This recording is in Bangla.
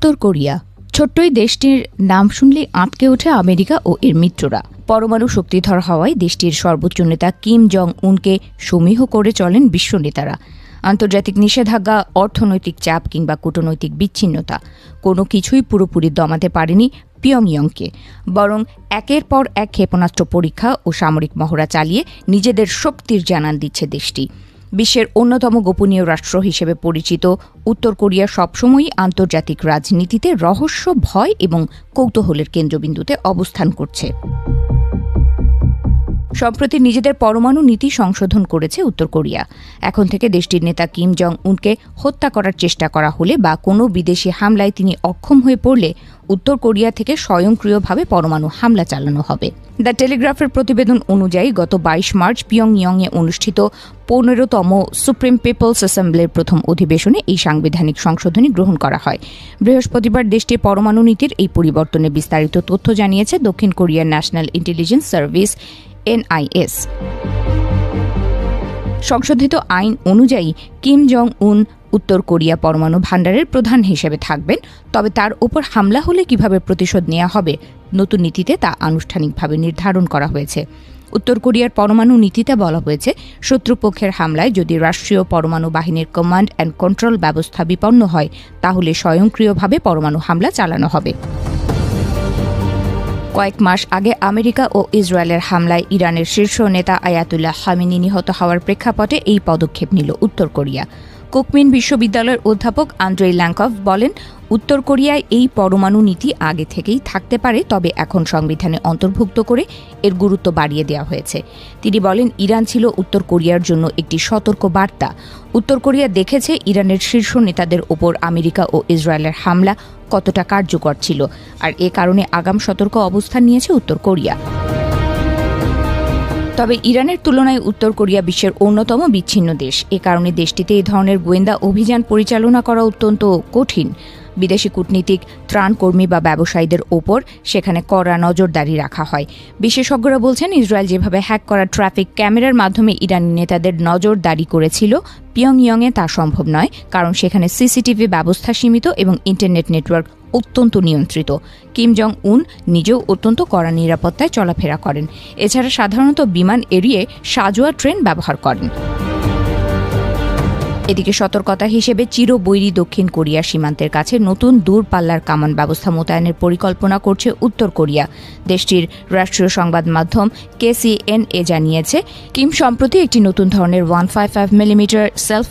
উত্তর কোরিয়া ছোট্টই দেশটির নাম শুনলেই আঁতকে ওঠে আমেরিকা ও এর মিত্ররা। পরমাণু শক্তিধর হওয়ায় দেশটির সর্বোচ্চ নেতা কিম জং উনকে সমীহ করে চলেন বিশ্ব নেতারা। আন্তর্জাতিক নিষেধাজ্ঞা, অর্থনৈতিক চাপ কিংবা কূটনৈতিক বিচ্ছিন্নতা কোনো কিছুই পুরোপুরি দমাতে পারেনি পিয়ংইয়ংকে, বরং একের পর এক ক্ষেপণাস্ত্র পরীক্ষা ও সামরিক মহড়া চালিয়ে নিজেদের শক্তির জানান দিচ্ছে দেশটি। বিশ্বের অন্যতম গোপনীয় রাষ্ট্র হিসেবে পরিচিত উত্তর কোরিয়া সবসময়ই আন্তর্জাতিক রাজনীতিতে রহস্য, ভয় এবং কৌতূহলের কেন্দ্রবিন্দুতে অবস্থান করছে। সম্প্রতি নিজেদের পরমাণু নীতি সংশোধন করেছে উত্তর কোরিয়া। এখন থেকে দেশটির নেতা কিম জং উনকে হত্যা করার চেষ্টা করা হলে বা কোনো বিদেশি হামলায় তিনি অক্ষম হয়ে পড়লে উত্তর কোরিয়া থেকে স্বয়ংক্রিয়ভাবে পরমাণু হামলা চালানো হবে। দ্য টেলিগ্রাফের প্রতিবেদন অনুযায়ী গত 22 মার্চ পিয়ংইয়ংয়ে অনুষ্ঠিত 15তম সুপ্রিম পিপলস অ্যাসেম্বলির প্রথম অধিবেশনে এই সাংবিধানিক সংশোধনী গ্রহণ করা হয়। বৃহস্পতিবার দেশটির পরমাণু নীতির এই পরিবর্তনে বিস্তারিত তথ্য জানিয়েছে দক্ষিণ কোরিয়ার ন্যাশনাল ইন্টেলিজেন্স সার্ভিস NIS। সংশোধিত আইন অনুযায়ী কিম জং উন উত্তর কোরিয়া পরমাণু ভাণ্ডারের প্রধান হিসেবে থাকবেন, তবে তার উপর হামলা হলে কিভাবে প্রতিশোধ নেওয়া হবে নতুন নীতিতে তা আনুষ্ঠানিকভাবে নির্ধারণ করা হয়েছে। উত্তর কোরিয়ার পরমাণু নীতিতে বলা হয়েছে, শত্রুপক্ষের হামলায় যদি রাষ্ট্রীয় পরমাণু বাহিনীর কমান্ড অ্যান্ড কন্ট্রোল ব্যবস্থা বিপন্ন হয় তাহলে স্বয়ংক্রিয়ভাবে পরমাণু হামলা চালানো হবে। কয়েক মাস আগে আমেরিকা ও ইসরায়েলের হামলায় ইরানের শীর্ষ নেতা আয়াতুল্লাহ খামেনি নিহত হওয়ার প্রেক্ষাপটে এই পদক্ষেপ নিল উত্তর কোরিয়া। কুকমিন বিশ্ববিদ্যালয়ের অধ্যাপক আন্দ্রেই ল্যাঙ্কভ বলেন, উত্তর কোরিয়ায় এই পরমাণু নীতি আগে থেকেই থাকতে পারে, তবে এখন সংবিধানে অন্তর্ভুক্ত করে এর গুরুত্ব বাড়িয়ে দেওয়া হয়েছে। তিনি বলেন, ইরান ছিল উত্তর কোরিয়ার জন্য একটি সতর্ক বার্তা। উত্তর কোরিয়া দেখেছে ইরানের শীর্ষ নেতাদের ওপর আমেরিকা ও ইসরায়েলের হামলা কতটা কার্যকর ছিল, আর এ কারণে আগাম সতর্ক অবস্থান নিয়েছে উত্তর কোরিয়া। তবে ইরানের তুলনায় উত্তর কোরিয়া বিশ্বের অন্যতম বিচ্ছিন্ন দেশ। এ কারণে দেশটিতে এই ধরনের গোয়েন্দা অভিযান পরিচালনা করা অত্যন্ত কঠিন। বিদেশি কূটনীতিক, ত্রাণকর্মী বা ব্যবসায়ীদের ওপর সেখানে কড়া নজরদারি রাখা হয়। বিশেষজ্ঞরা বলছেন, ইসরায়েল যেভাবে হ্যাক করা ট্রাফিক ক্যামেরার মাধ্যমে ইরানি নেতাদের নজরদারি করেছিল, পিয়ংইয়ংয়ে তা সম্ভব নয়, কারণ সেখানে সিসিটিভি ব্যবস্থা সীমিত এবং ইন্টারনেট নেটওয়ার্ক অত্যন্ত নিয়ন্ত্রিত। কিম জং উন নিজেও অত্যন্ত কড়া নিরাপত্তায় চলাফেরা করেন। এছাড়া সাধারণত বিমান এড়িয়ে সাজোয়া ট্রেন ব্যবহার করেন। এদিকে সতর্কতা হিসেবে চিরবৈরী দক্ষিণ কোরিয়ার সীমান্তের কাছে নতুন দূরপাল্লার কামান ব্যবস্থা মোতায়েনের পরিকল্পনা করছে উত্তর কোরিয়া। দেশটির রাষ্ট্রীয় সংবাদ মাধ্যম KCNA জানিয়েছে, কিম সম্প্রতি একটি নতুন ধরনের 155mm সেলফ